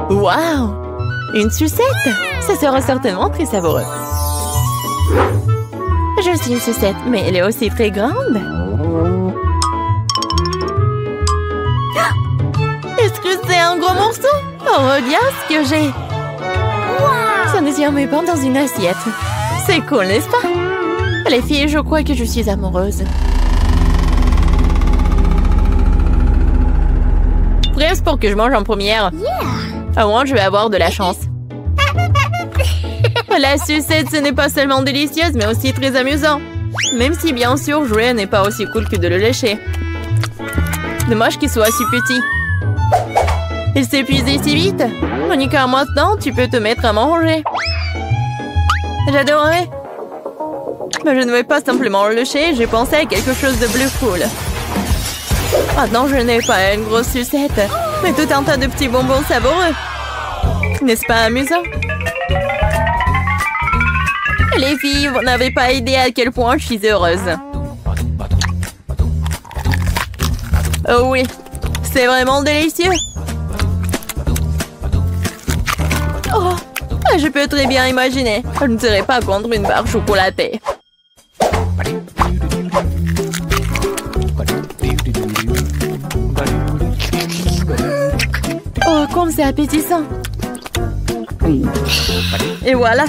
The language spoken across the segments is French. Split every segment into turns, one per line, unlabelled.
Waouh! Une sucette! Ça sera certainement très savoureux. Je suis une sucette, mais elle est aussi très grande. Est-ce que c'est un gros morceau? Oh, regarde ce que j'ai! Ça ne tient même pas dans une assiette. C'est cool, n'est-ce pas? Les filles, je crois que je suis amoureuse. Presque pour que je mange en première. Au moins, je vais avoir de la chance. La sucette, ce n'est pas seulement délicieuse, mais aussi très amusant. Même si, bien sûr, jouer n'est pas aussi cool que de le lécher. Dommage qu'il soit si petit. Il s'est épuisé si vite. Monica, maintenant, tu peux te mettre à manger. J'adorerais. Mais je ne vais pas simplement le lécher, j'ai pensé à quelque chose de plus cool. Maintenant, je n'ai pas une grosse sucette, mais tout un tas de petits bonbons savoureux. N'est-ce pas amusant? Les filles, vous n'avez pas idée à quel point je suis heureuse. Oh oui, c'est vraiment délicieux. Oh, je peux très bien imaginer. Je ne serais pas contre une barre chocolatée. Oh, comme c'est appétissant. Et voilà.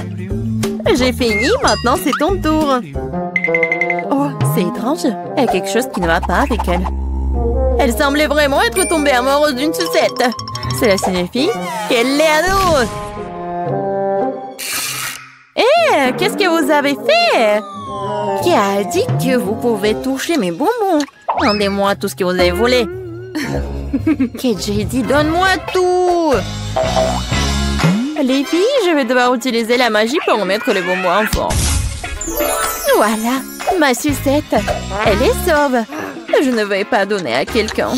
J'ai fini, maintenant c'est ton tour. Oh, c'est étrange. Il y a quelque chose qui ne va pas avec elle. Elle semblait vraiment être tombée amoureuse d'une sucette. Cela signifie qu'elle l'est à nous. Hé, qu'est-ce que vous avez fait? Qui a dit que vous pouvez toucher mes bonbons? Rendez-moi tout ce que vous avez volé. Qu'est-ce que j'ai dit? Donne-moi tout. Les filles, je vais devoir utiliser la magie pour remettre les bonbons en forme. Voilà, ma sucette. Elle est sauve. Je ne vais pas donner à quelqu'un.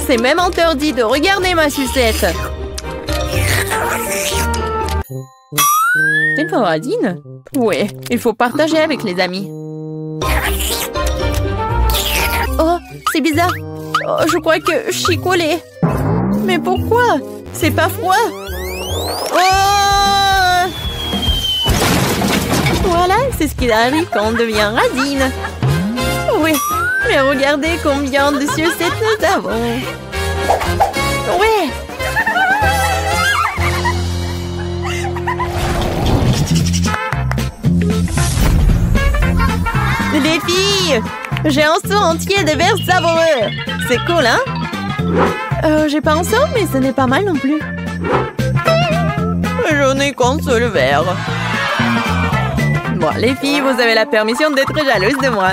C'est même interdit de regarder ma sucette. C'est une paradine? Oui, il faut partager avec les amis. Oh, c'est bizarre. Oh, je crois que je suis collée. Mais pourquoi? C'est pas froid. Oh! Voilà, c'est ce qui arrive quand on devient radine. Oui, mais regardez combien de sucettes nous avons. Oui. Les filles, j'ai un seau entier de verres savoureux. C'est cool, hein? J'ai pas un seau, mais ce n'est pas mal non plus. Je n'ai qu'un seul verre. Bon, les filles, vous avez la permission d'être jalouses de moi.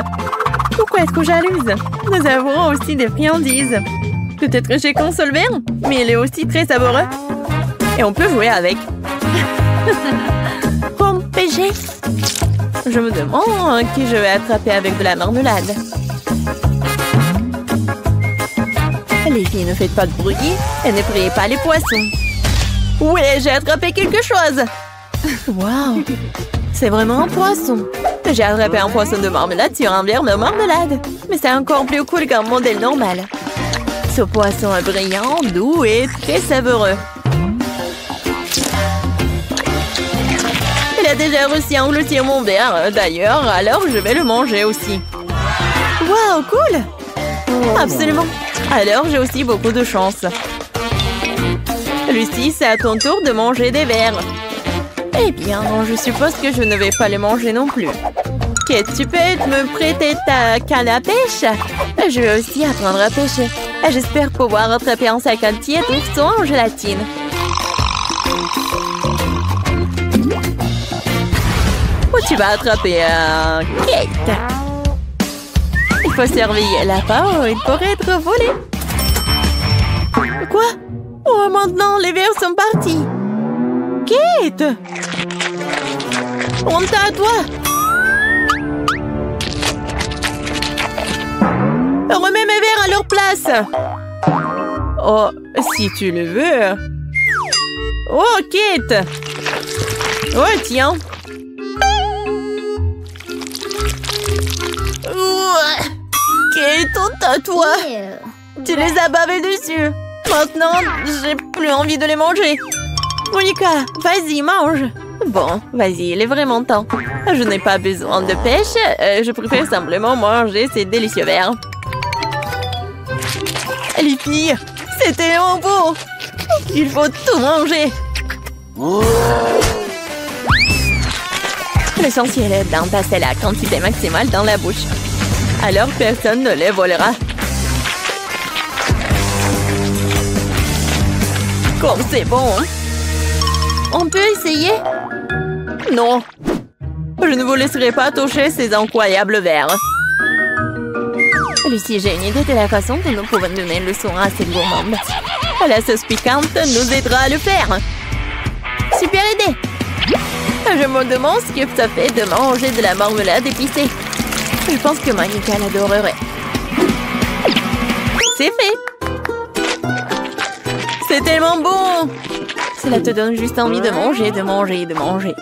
Pourquoi être jalouse? Nous avons aussi des friandises. Peut-être j'ai qu'un seul verre, mais il est aussi très savoureux. Et on peut jouer avec. Comme PG. Je me demande qui je vais attraper avec de la marmelade. Les filles, ne faites pas de bruit et ne priez pas les poissons. Oui, j'ai attrapé quelque chose. Waouh, c'est vraiment un poisson. J'ai attrapé un poisson de marmelade sur un verre de marmelade. Mais c'est encore plus cool qu'un modèle normal. Ce poisson est brillant, doux et très savoureux. Il a déjà réussi à engloutir mon verre, d'ailleurs, alors je vais le manger aussi. Waouh, cool! Absolument. Alors, j'ai aussi beaucoup de chance. Lucie, c'est à ton tour de manger des vers. Eh bien, je suppose que je ne vais pas les manger non plus. Kate, tu peux me prêter ta canne à pêche? Je vais aussi apprendre à pêcher. J'espère pouvoir attraper un sac entier d'ourson en gélatine. Où tu vas attraper un Kate? Il faut surveiller la part, il pourrait être volé. Quoi? Oh, maintenant, les vers sont partis. Kate! Honte à toi! Remets mes verres à leur place! Oh, si tu le veux. Oh, Kate! Oh, tiens! Kate, honte à toi! Tu les as bavés dessus! Maintenant, j'ai plus envie de les manger. Monica, vas-y, mange. Bon, vas-y, il est vraiment temps. Je n'ai pas besoin de pêche. Je préfère simplement manger ces délicieux verres. Les filles, c'est tellement beau. Il faut tout manger. L'essentiel est d'entasser la quantité maximale dans la bouche. Alors personne ne les volera. Comme c'est bon. On peut essayer? Non. Je ne vous laisserai pas toucher ces incroyables verres. Lucie, j'ai une idée de la façon dont nous pouvons donner une leçon à cette gourmande. La sauce piquante nous aidera à le faire. Super idée! Je me demande ce que ça fait de manger de la marmelade épicée. Je pense que Monica l'adorerait. C'est fait! C'est tellement bon! Cela te donne juste envie de manger, de manger, de manger.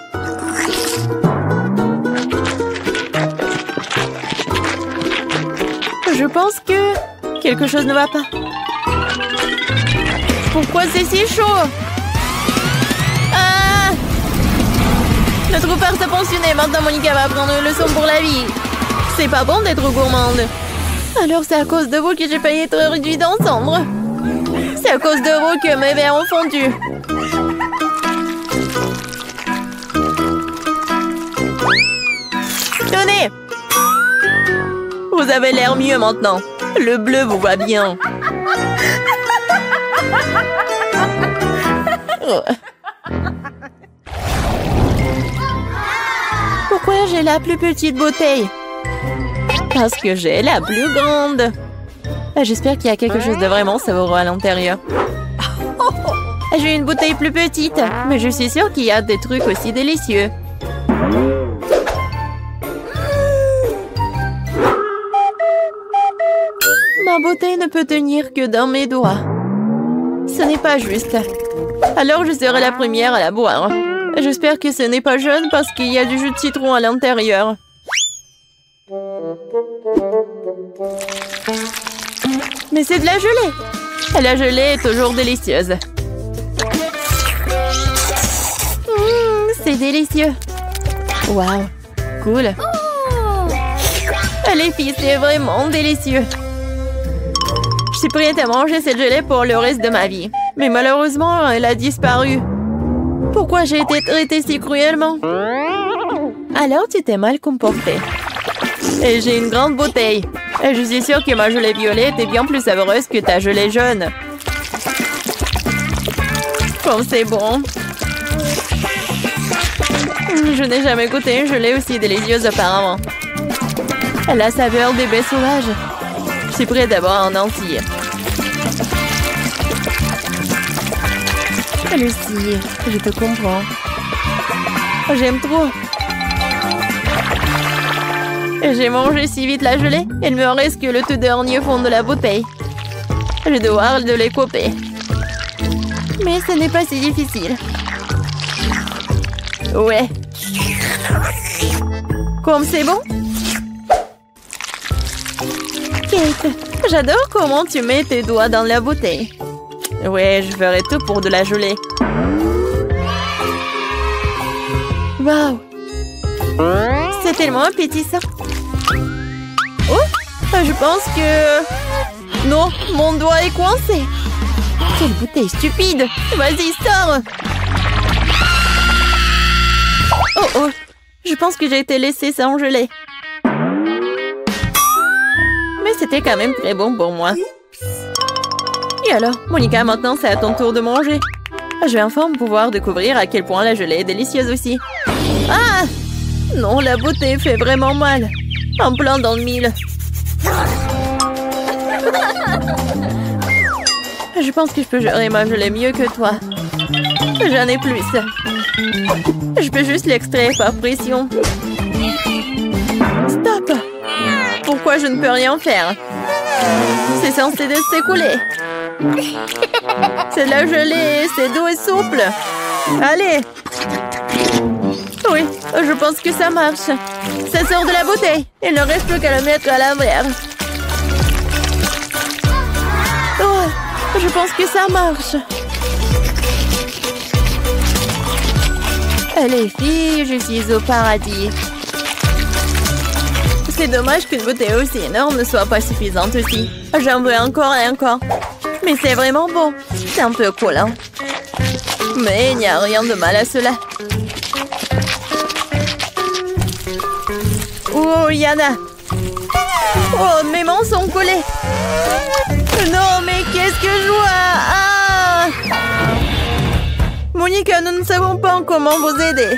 Je pense que quelque chose ne va pas. Pourquoi c'est si chaud? Ah! Notre père s'est pensionné. Maintenant, Monica va apprendre une leçon pour la vie. C'est pas bon d'être gourmande. Alors c'est à cause de vous que j'ai payé être réduit en cendres. C'est à cause de vous que mes verres ont fondu. Tenez! Vous avez l'air mieux maintenant. Le bleu vous va bien. Oh. Pourquoi j'ai la plus petite bouteille? Parce que j'ai la plus grande. J'espère qu'il y a quelque chose de vraiment savoureux à l'intérieur. J'ai une bouteille plus petite, mais je suis sûre qu'il y a des trucs aussi délicieux. Ma bouteille ne peut tenir que dans mes doigts. Ce n'est pas juste. Alors je serai la première à la boire. J'espère que ce n'est pas jaune parce qu'il y a du jus de citron à l'intérieur. Mais c'est de la gelée. La gelée est toujours délicieuse. C'est délicieux. Waouh, cool. Les filles, c'est vraiment délicieux. Je suis prête à manger cette gelée pour le reste de ma vie. Mais malheureusement, elle a disparu. Pourquoi j'ai été traitée si cruellement? Alors tu t'es mal comportée. Et j'ai une grande bouteille. Et je suis sûre que ma gelée violette est bien plus savoureuse que ta gelée jaune. Comme c'est bon. Je n'ai jamais goûté une gelée aussi délicieuse auparavant. La saveur des baies sauvages. Je suis prête d'avoir un entier. Lucie, je te comprends. J'aime trop. J'ai mangé si vite la gelée, il me reste que le tout dernier fond de la bouteille. Je dois devoir de les couper. Mais ce n'est pas si difficile. Ouais. Comme c'est bon? Kate, j'adore comment tu mets tes doigts dans la bouteille. Ouais, je ferai tout pour de la gelée. Waouh! C'est tellement appétissant. Oh! Je pense que... Non, mon doigt est coincé. Quelle bouteille stupide! Vas-y, sors! Oh oh! Je pense que j'ai été laissée sans gelée. Mais c'était quand même très bon pour moi. Et alors, Monica, maintenant c'est à ton tour de manger. Je vais enfin pouvoir découvrir à quel point la gelée est délicieuse aussi. Ah! Non, la bouteille fait vraiment mal. En plein dans le mille. Je pense que je peux gérer ma gelée mieux que toi. J'en ai plus. Je peux juste l'extraire par pression. Stop! Pourquoi je ne peux rien faire? C'est censé s'écouler. C'est de la gelée, c'est doux et souple. Allez! Oui, je pense que ça marche. Ça sort de la bouteille. Il ne reste plus qu'à le mettre à la mer. Oh, Je pense que ça marche. Les filles, je suis au paradis. C'est dommage qu'une bouteille aussi énorme ne soit pas suffisante aussi. J'en veux encore et encore. Mais c'est vraiment bon. C'est un peu collant. Mais il n'y a rien de mal à cela. Oh, Yana. Oh, mes mains sont collées. Non, mais qu'est-ce que je vois? Ah! Monica, nous ne savons pas comment vous aider.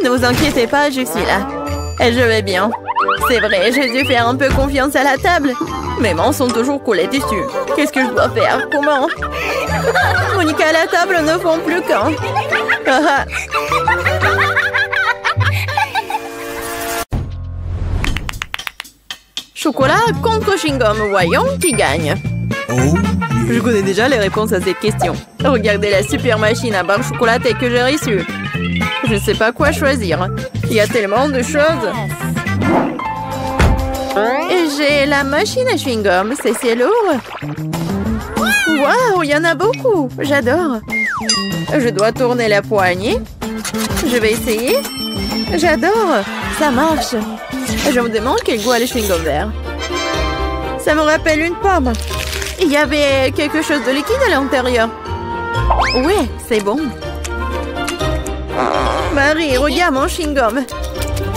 Ne vous inquiétez pas, je suis là. Et je vais bien. C'est vrai, j'ai dû faire un peu confiance à la table. Mes mains sont toujours collées dessus. Qu'est-ce que je dois faire? Comment? Monica et la table ne font plus qu'un. Ah. Chocolat contre chewing-gum. Voyons qui gagne. Je connais déjà les réponses à cette question. Regardez la super machine à barre chocolatée que j'ai reçue. Je ne sais pas quoi choisir. Il y a tellement de choses. Et j'ai la machine à chewing-gum. C'est lourd. Waouh, il y en a beaucoup. J'adore. Je dois tourner la poignée. Je vais essayer. J'adore. Ça marche. Je me demande quel goût a le chewing-gum vert. Ça me rappelle une pomme. Il y avait quelque chose de liquide à l'intérieur. Ouais, c'est bon. Marie, regarde mon chewing-gum.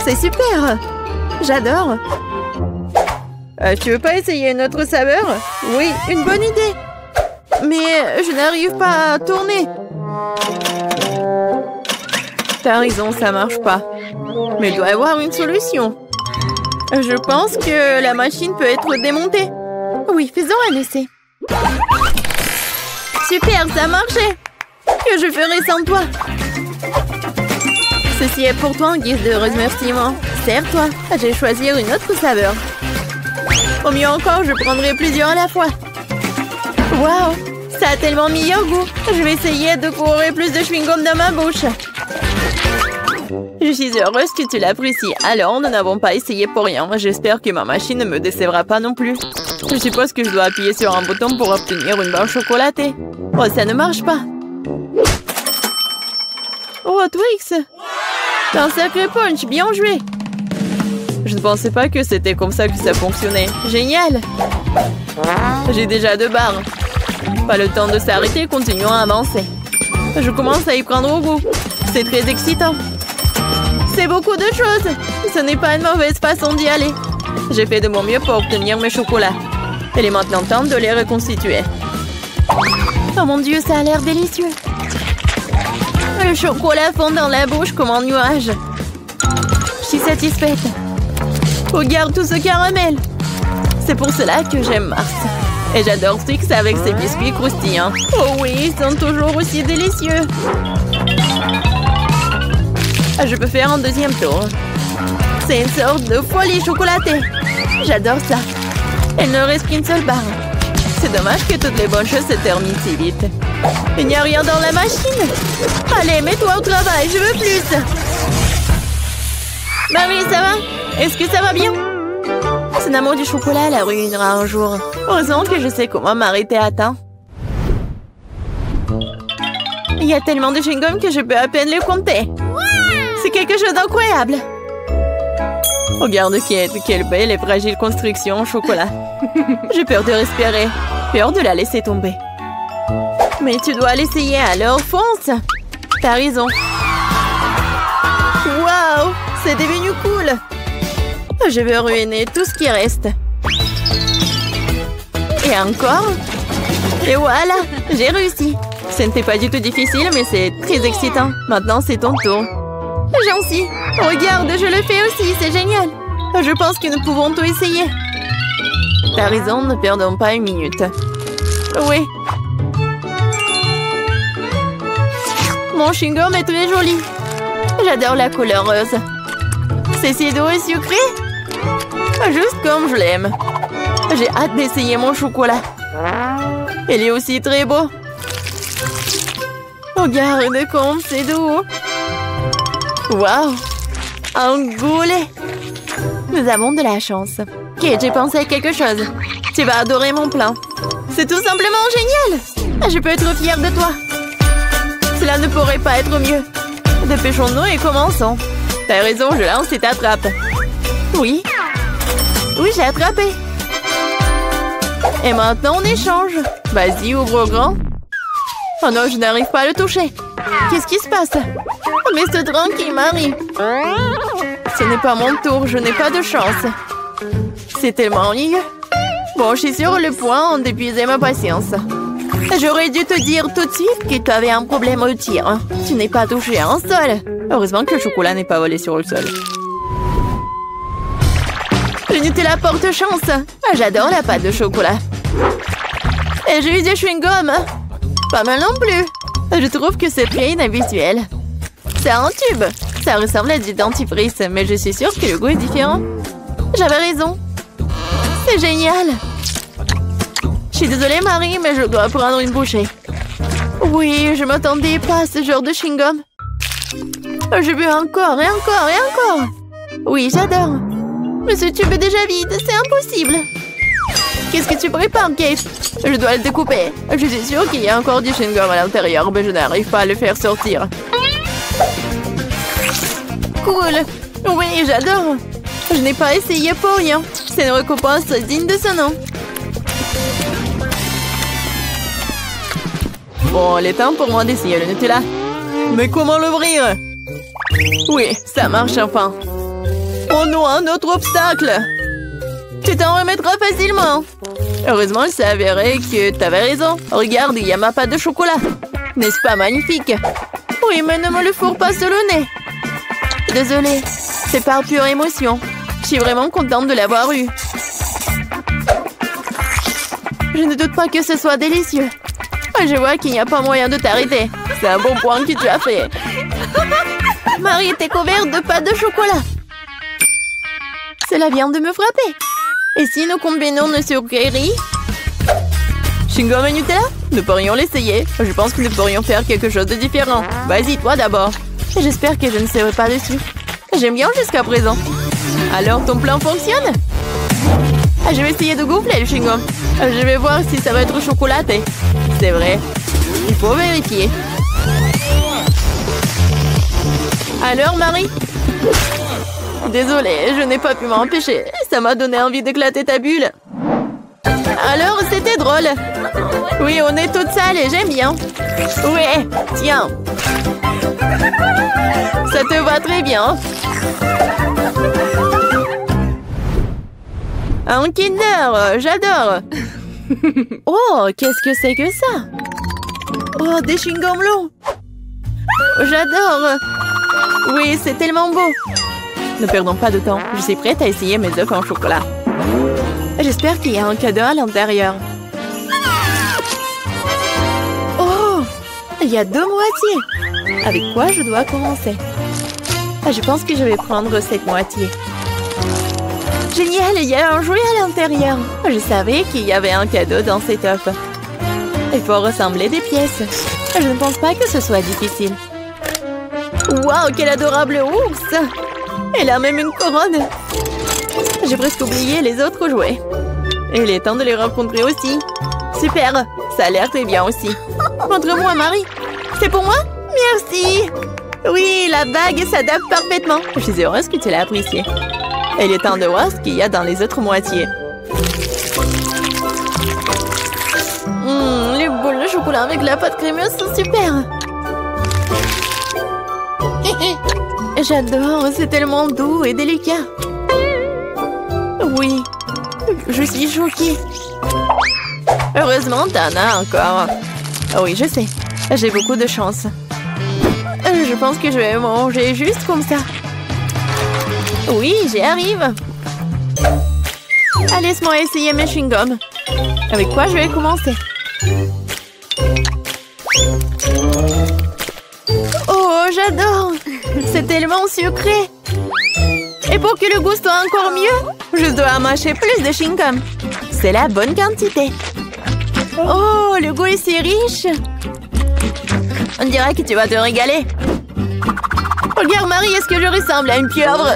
C'est super. J'adore. Tu veux pas essayer une autre saveur? Oui, une bonne idée. Mais je n'arrive pas à tourner. T'as raison, ça marche pas. Mais il doit y avoir une solution. Je pense que la machine peut être démontée. Oui, faisons un essai. Super, ça a marché. Que je ferai sans toi? Ceci est pour toi en guise de remerciement. Serre-toi, je vais choisir une autre saveur. Au mieux encore, je prendrai plusieurs à la fois. Waouh, ça a tellement meilleur goût. Je vais essayer de courir plus de chewing-gum dans ma bouche. Je suis heureuse que tu l'apprécies. Alors, nous n'avons pas essayé pour rien. J'espère que ma machine ne me décevra pas non plus. Je suppose que je dois appuyer sur un bouton pour obtenir une barre chocolatée. Oh, ça ne marche pas. Oh, Twix! C'est un sacré punch, bien joué! Je ne pensais pas que c'était comme ça que ça fonctionnait. Génial! J'ai déjà 2 barres. Pas le temps de s'arrêter, continuons à avancer. Je commence à y prendre au goût. C'est très excitant. C'est beaucoup de choses. Ce n'est pas une mauvaise façon d'y aller. J'ai fait de mon mieux pour obtenir mes chocolats. Il est maintenant temps de les reconstituer. Oh mon Dieu, ça a l'air délicieux. Le chocolat fond dans la bouche comme un nuage. Je suis satisfaite. Regarde tout ce caramel. C'est pour cela que j'aime Mars. Et j'adore Twix avec ses biscuits croustillants. Oh oui, ils sont toujours aussi délicieux. Je peux faire un deuxième tour. C'est une sorte de folie chocolatée. J'adore ça. Il ne reste qu'une seule barre. C'est dommage que toutes les bonnes choses se terminent si vite. Il n'y a rien dans la machine. Allez, mets-toi au travail, je veux plus. Marie, ça va? Est-ce que ça va bien? Son amour du chocolat la ruinera un jour. Heureusement que je sais comment m'arrêter à temps. Il y a tellement de chewing-gum que je peux à peine les compter. C'est quelque chose d'incroyable. Regarde quelle belle et fragile construction en chocolat. J'ai peur de respirer. Peur de la laisser tomber. Mais tu dois l'essayer, alors fonce. T'as raison. Waouh, c'est devenu cool. Je vais ruiner tout ce qui reste. Et encore. Et voilà, j'ai réussi. Ce n'était pas du tout difficile, mais c'est très excitant. Maintenant, c'est ton tour. Gentil. Regarde, je le fais aussi, c'est génial. Je pense que nous pouvons tout essayer. T'as raison, ne perdons pas une minute. Oui. Mon chewing-gum est très joli. J'adore la couleur rose. C'est si doux et sucré. Juste comme je l'aime. J'ai hâte d'essayer mon chocolat. Il est aussi très beau. Regarde comme c'est doux. Waouh! Un goulet! Nous avons de la chance. Ok, j'ai pensé à quelque chose. Tu vas adorer mon plan. C'est tout simplement génial! Je peux être fière de toi. Cela ne pourrait pas être mieux. Dépêchons-nous et commençons. T'as raison, je lance et t'attrape. Oui. Oui, j'ai attrapé. Et maintenant, on échange. Vas-y, ouvre grand. Oh non, je n'arrive pas à le toucher. Qu'est-ce qui se passe? Mais c'est tranquille, Marie. Ce n'est pas mon tour, je n'ai pas de chance. C'est tellement ennuyeux. Bon, je suis sur le point d'épuiser ma patience. J'aurais dû te dire tout de suite que tu avais un problème au tir. Tu n'es pas touché à un sol. Heureusement que le chocolat n'est pas volé sur le sol. Le Nutella porte chance. J'adore la pâte de chocolat. Et j'ai eu des chewing-gums. Pas mal non plus. Je trouve que c'est très inhabituel. C'est un tube. Ça ressemble à du dentifrice, mais je suis sûre que le goût est différent. J'avais raison. C'est génial. Je suis désolée, Marie, mais je dois prendre une bouchée. Oui, je m'attendais pas à ce genre de chewing-gum. Je veux encore et encore et encore. Oui, j'adore. Mais ce tube est déjà vide, c'est impossible. Qu'est-ce que tu prépares, Kate? Je dois le découper. Je suis sûre qu'il y a encore du chewing-gum à l'intérieur, mais je n'arrive pas à le faire sortir. Cool. Oui, j'adore. Je n'ai pas essayé pour rien. C'est une récompense digne de ce nom. Bon, il est temps pour moi d'essayer le Nutella. Mais comment l'ouvrir? Oui, ça marche enfin. Oh non, un autre obstacle. Tu t'en remettras facilement. Heureusement, il s'est avéré que tu avais raison. Regarde, il y a ma pâte de chocolat. N'est-ce pas magnifique? Oui, mais ne me le fourre pas sur le nez. Désolée, c'est par pure émotion. Je suis vraiment contente de l'avoir eu. Je ne doute pas que ce soit délicieux. Je vois qu'il n'y a pas moyen de t'arrêter. C'est un bon point que tu as fait. Marie était couverte de pâte de chocolat. Cela vient de me frapper. Et si nous combinons nos sucreries? Chewing-gum et Nutella? Nous pourrions l'essayer. Je pense que nous pourrions faire quelque chose de différent. Vas-y, toi d'abord. J'espère que je ne serai pas dessus. J'aime bien jusqu'à présent. Alors, ton plan fonctionne? Je vais essayer de gonfler le chewing-gum. Je vais voir si ça va être chocolaté. C'est vrai. Il faut vérifier. Alors, Marie? Désolée, je n'ai pas pu m'empêcher. Ça m'a donné envie d'éclater ta bulle. Alors, c'était drôle. Oui, on est toutes sales et j'aime bien. Ouais, tiens. Ça te va très bien. Un Kinder, j'adore. Oh, qu'est-ce que c'est que ça? Oh, des chewing-gums longs. J'adore. Oui, c'est tellement beau. Ne perdons pas de temps. Je suis prête à essayer mes œufs en chocolat. J'espère qu'il y a un cadeau à l'intérieur. Oh, il y a 2 moitiés. Avec quoi je dois commencer? Je pense que je vais prendre cette moitié. Génial, il y a un jouet à l'intérieur. Je savais qu'il y avait un cadeau dans cet œuf. Il faut ressembler des pièces. Je ne pense pas que ce soit difficile. Waouh, quel adorable ours! Elle a même une couronne. J'ai presque oublié les autres jouets. Il est temps de les rencontrer aussi. Super, ça a l'air très bien aussi. Montre-moi, Marie. C'est pour moi? Merci. Oui, la bague s'adapte parfaitement. Je suis heureuse que tu l'aies appréciée. Il est temps de voir ce qu'il y a dans les autres moitiés. Les boules de chocolat avec la pâte crémeuse sont super. J'adore, c'est tellement doux et délicat. Oui, je suis choquée. Heureusement, t'en as encore. Oui, je sais. J'ai beaucoup de chance. Je pense que je vais manger juste comme ça. Oui, j'y arrive. Allez, laisse-moi essayer mes chewing-gums. Avec quoi je vais commencer? Oh, j'adore! C'est tellement sucré! Et pour que le goût soit encore mieux, je dois mâcher plus de chewing-gum. C'est la bonne quantité. Oh, le goût est si riche! On dirait que tu vas te régaler. Regarde, Marie, est-ce que je ressemble à une pieuvre?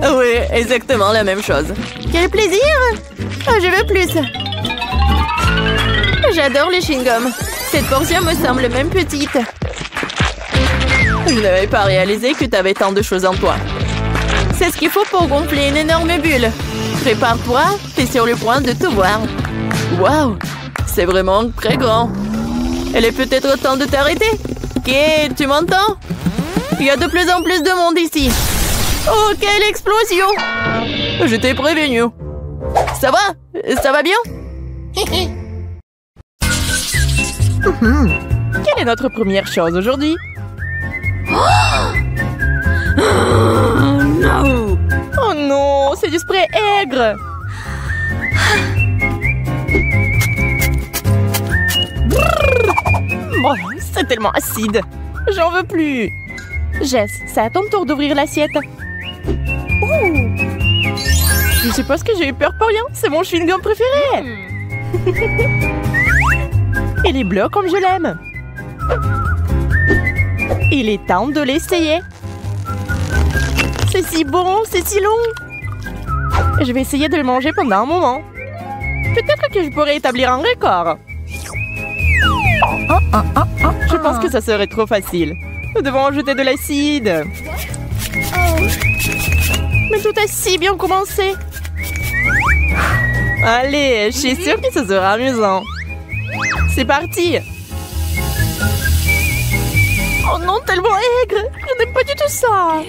Oui, exactement la même chose. Quel plaisir! Oh, je veux plus. J'adore les chewing-gums. Cette portion me semble même petite. Je n'avais pas réalisé que tu avais tant de choses en toi. C'est ce qu'il faut pour gonfler une énorme bulle. Prépare-toi, t'es sur le point de tout voir. Waouh, c'est vraiment très grand. Il est peut-être temps de t'arrêter. Ok, tu m'entends? Il y a de plus en plus de monde ici. Oh, quelle explosion! Je t'ai prévenu. Ça va? Ça va bien? Quelle est notre première chose aujourd'hui? Non! Oh non, c'est du spray aigre! Oh, c'est tellement acide. J'en veux plus. Jess, c'est à ton tour d'ouvrir l'assiette. Je suppose que j'ai eu peur pour rien. C'est mon chewing-gum préféré. Il est bleu comme je l'aime. Il est temps de l'essayer. C'est si bon, c'est si long. Je vais essayer de le manger pendant un moment. Peut-être que je pourrais établir un record. Je pense que ça serait trop facile. Nous devons ajouter de l'acide. Mais tout a si bien commencé. Allez, je suis sûre que ça sera amusant. C'est parti. Oh non, tellement aigre. Je n'aime pas du tout ça.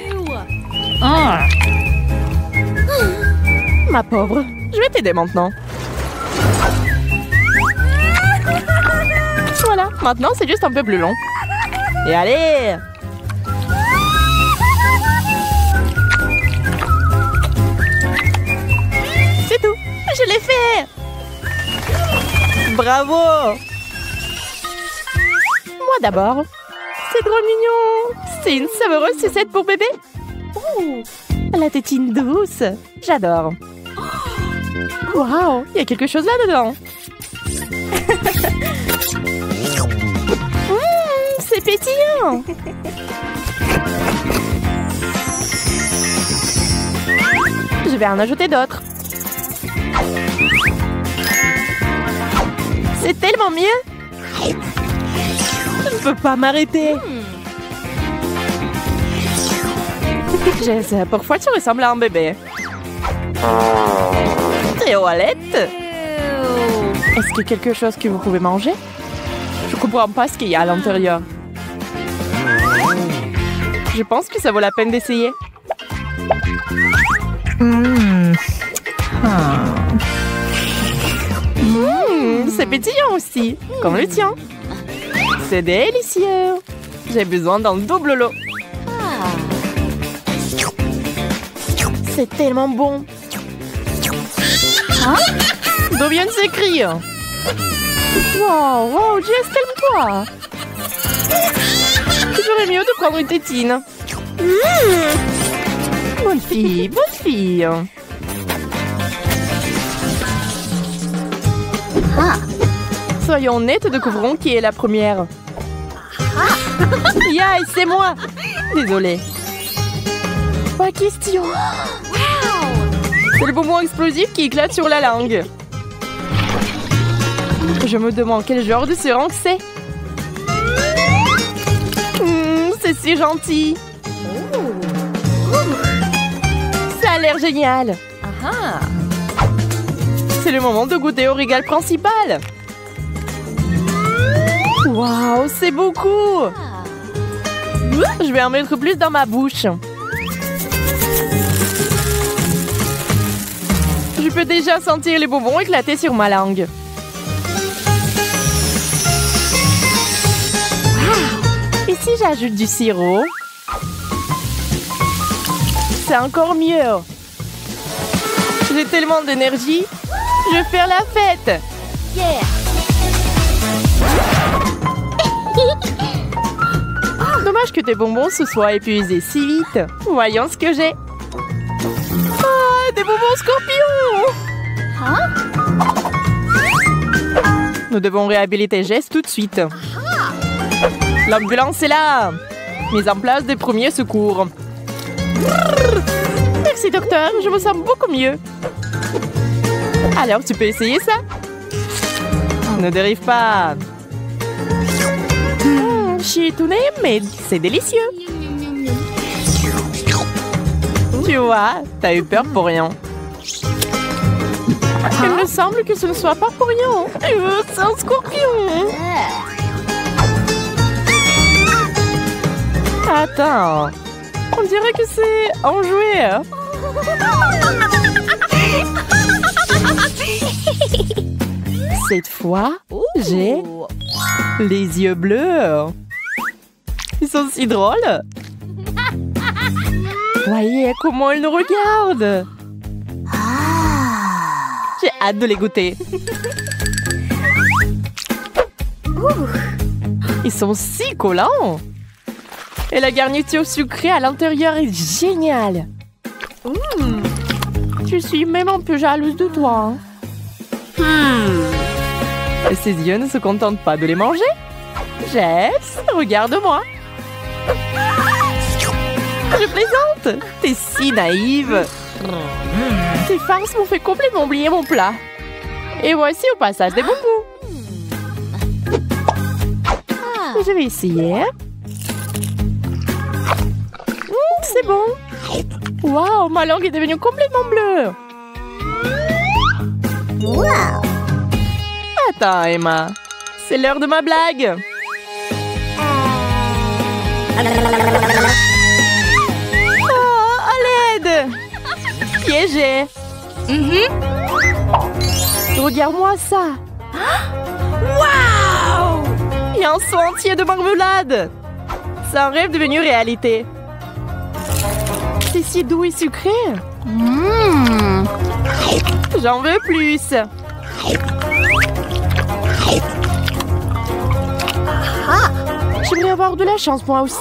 Ma pauvre, je vais t'aider maintenant. Voilà, maintenant c'est juste un peu plus long. Et allez! C'est tout, je l'ai fait! Bravo! Moi d'abord. C'est trop mignon! C'est une savoureuse sucette pour bébé. Oh, la tétine douce. J'adore. Waouh, il y a quelque chose là-dedans. C'est pétillant. Je vais en ajouter d'autres. C'est tellement mieux. Je ne peux pas m'arrêter. Jess, parfois tu ressembles à un bébé. Toilette. Est-ce que quelque chose que vous pouvez manger? Je comprends pas ce qu'il y a à l'intérieur. Je pense que ça vaut la peine d'essayer. C'est pétillant aussi, comme le tien. C'est délicieux. J'ai besoin d'un double lot. C'est tellement bon. D'où viennent ces cris? Wow, wow, Jess, calme-toi. Tu ferais mieux de prendre une tétine. Bonne fille, bonne fille. Soyons honnêtes, découvrons qui est la première. Yay, c'est moi. Désolée. Pas question. C'est le bonbon explosif qui éclate sur la langue. Je me demande quel genre de seringue c'est. C'est si gentil. Ça a l'air génial. C'est le moment de goûter au régal principal. Waouh, c'est beaucoup. Je vais en mettre plus dans ma bouche. Je peux déjà sentir les bonbons éclater sur ma langue. Et si j'ajoute du sirop? C'est encore mieux. J'ai tellement d'énergie. Je vais faire la fête. Dommage que tes bonbons se soient épuisés si vite. Voyons ce que j'ai. Ah, des bonbons scorpions! Nous devons réhabiliter Jess tout de suite. L'ambulance est là. Mise en place des premiers secours. Merci docteur, je me sens beaucoup mieux. Alors tu peux essayer ça? Ne dérive pas. Je suis étonnée, mais c'est délicieux. Tu vois, t'as eu peur pour rien. Il me semble que ce ne soit pas pour rien. C'est un scorpion. Attends, on dirait que c'est enjoué. Cette fois, j'ai les yeux bleus. Ils sont si drôles. Voyez comment ils nous regardent. J'ai hâte de les goûter. Ils sont si collants. Et la garniture sucrée à l'intérieur est géniale. Je suis même un peu jalouse de toi. Et ses yeux ne se contentent pas de les manger. Jess, regarde-moi. Je plaisante. T'es si naïve. Tes farces m'ont fait complètement oublier mon plat. Et voici au passage des bonbons. Je vais essayer. C'est bon. Waouh, ma langue est devenue complètement bleue. Attends, Emma. C'est l'heure de ma blague. Oh, à l'aide. Piégé. Regarde-moi ça. Waouh! Il y a un seau entier de marmelade. C'est un rêve devenu réalité. C'est si doux et sucré. J'en veux plus. J'aimerais avoir de la chance moi aussi.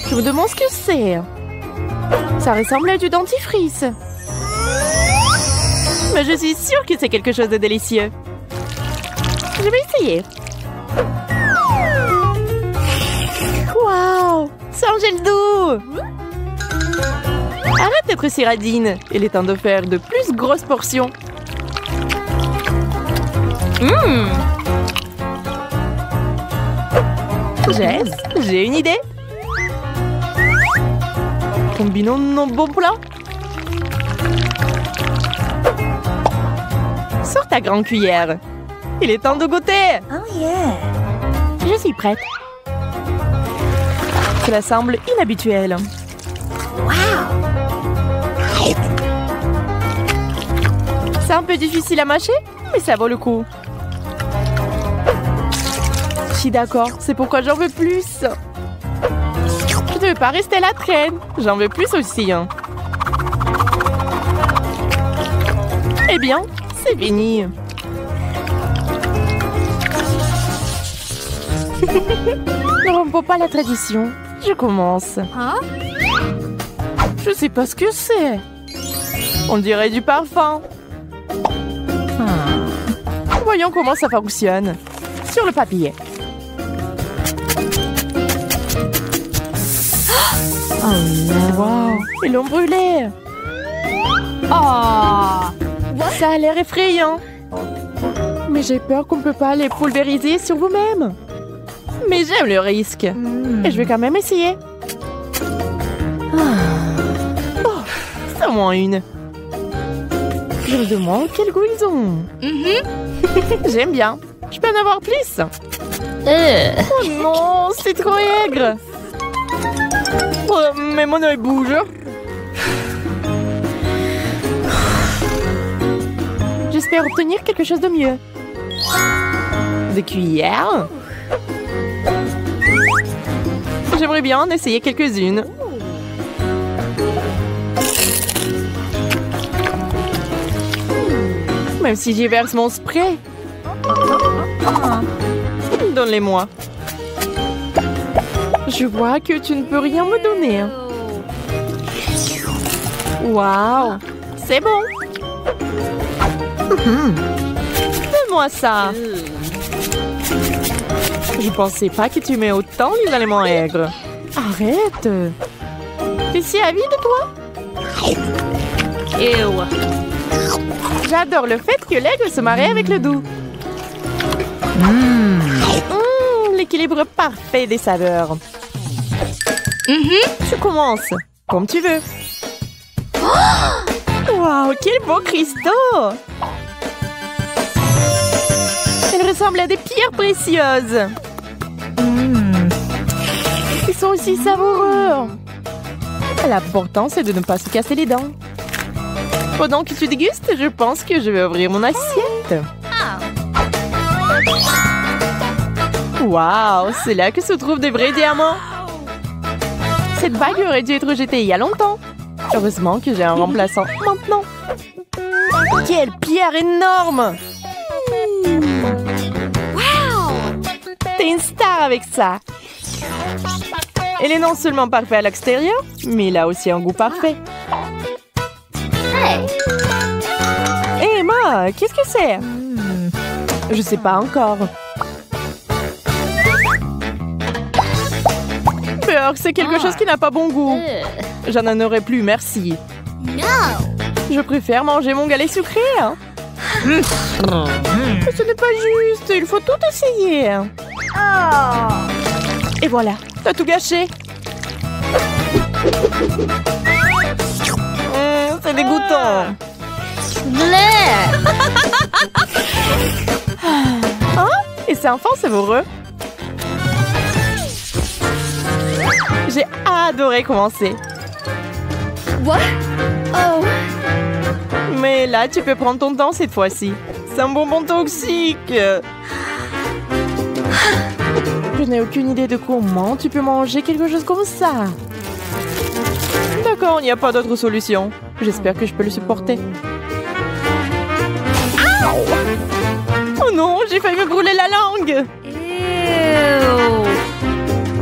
Je me demande ce que c'est. Ça ressemble à du dentifrice. Mais je suis sûre que c'est quelque chose de délicieux. Je vais essayer. Waouh! C'est un gel doux! Arrête d'être si radine. Il est temps de faire de plus grosses portions. Jess, j'ai une idée. Combinons nos bons plats. Sors ta grande cuillère. Il est temps de goûter. Oh yeah. Je suis prête. Cela semble inhabituel. Wow. C'est un peu difficile à mâcher, mais ça vaut le coup. Je suis d'accord, c'est pourquoi j'en veux plus. Je ne veux pas rester à la traîne. J'en veux plus aussi. Eh bien, c'est fini. Ne rompons pas la tradition. Je commence. Je sais pas ce que c'est. On dirait du parfum. Voyons comment ça fonctionne. Sur le papier. Oh non. Wow, ils l'ont brûlé. Oh, ça a l'air effrayant. Mais j'ai peur qu'on ne peut pas les pulvériser sur vous-même. Mais j'aime le risque. Et je vais quand même essayer. Oh, c'est au moins une. Je me demande quel goût ils ont. J'aime bien. Je peux en avoir plus. Oh non, c'est trop aigre. Oh, mais mon œil bouge. J'espère obtenir quelque chose de mieux. Des cuillères. J'aimerais bien en essayer quelques-unes. Même si j'y verse mon spray. Donne-les-moi. Je vois que tu ne peux rien me donner. Waouh, c'est bon. Donne-moi ça. Je pensais pas que tu mets autant les aliments aigres. Arrête. T'es si avide, toi? Ew. J'adore le fait que l'aigle se marie avec le doux. L'équilibre parfait des saveurs. Tu commences, comme tu veux. Wow, quels beaux cristaux! Ils ressemblent à des pierres précieuses. Ils sont aussi savoureux. L'important, c'est de ne pas se casser les dents. Pendant que tu dégustes, je pense que je vais ouvrir mon assiette. Wow, c'est là que se trouvent des vrais diamants. Cette bague aurait dû être jetée il y a longtemps. Heureusement que j'ai un remplaçant maintenant. Quelle pierre énorme! T'es une star avec ça. Elle est non seulement parfaite à l'extérieur, mais elle a aussi un goût parfait. Hé, Emma, qu'est-ce que c'est? Je sais pas encore. Beurre, c'est quelque chose qui n'a pas bon goût. J'en en aurais plus, merci. Je préfère manger mon galet sucré. Mais ce n'est pas juste, il faut tout essayer. Et voilà, t'as tout gâché. C'est dégoûtant. Hein? Et c'est enfin savoureux. J'ai adoré commencer.
What? Oh.
Mais là, tu peux prendre ton temps cette fois-ci. C'est un bonbon toxique. Je n'ai aucune idée de comment tu peux manger quelque chose comme ça. D'accord, il n'y a pas d'autre solution. J'espère que je peux le supporter. Oh non, j'ai failli me brûler la langue.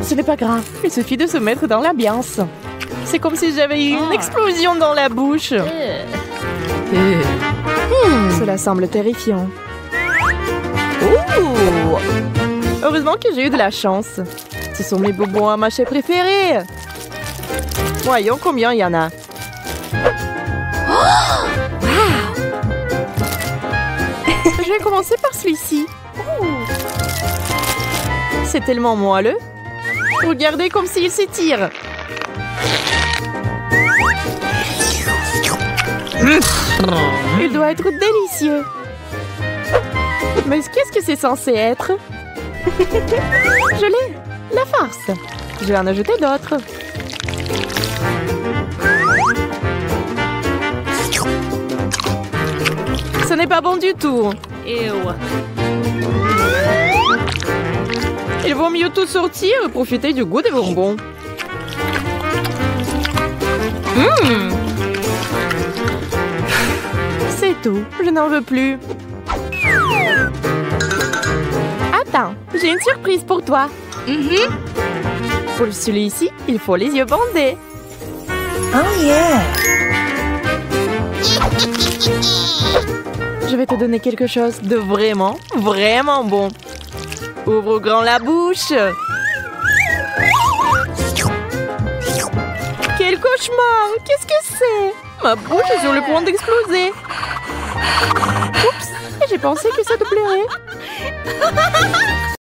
Ce n'est pas grave, il suffit de se mettre dans l'ambiance. C'est comme si j'avais eu une explosion dans la bouche. Cela semble terrifiant. Heureusement que j'ai eu de la chance. Ce sont mes bonbons à mâcher préférés. Voyons combien il y en a. Je vais commencer par celui-ci. C'est tellement moelleux. Regardez comme s'il s'étire. Il doit être délicieux. Mais qu'est-ce que c'est censé être? Je l'ai. La farce. Je vais en ajouter d'autres. Ce n'est pas bon du tout. Il vaut mieux tout sortir et profiter du goût des bonbons. C'est tout. Je n'en veux plus. Attends, j'ai une surprise pour toi. Pour celui-ci, il faut les yeux bandés.
Oh yeah.
Je vais te donner quelque chose de vraiment, vraiment bon. Ouvre grand la bouche. Quel cauchemar! Qu'est-ce que c'est? Ma bouche est sur le point d'exploser. Oups! J'ai pensé que ça te plairait.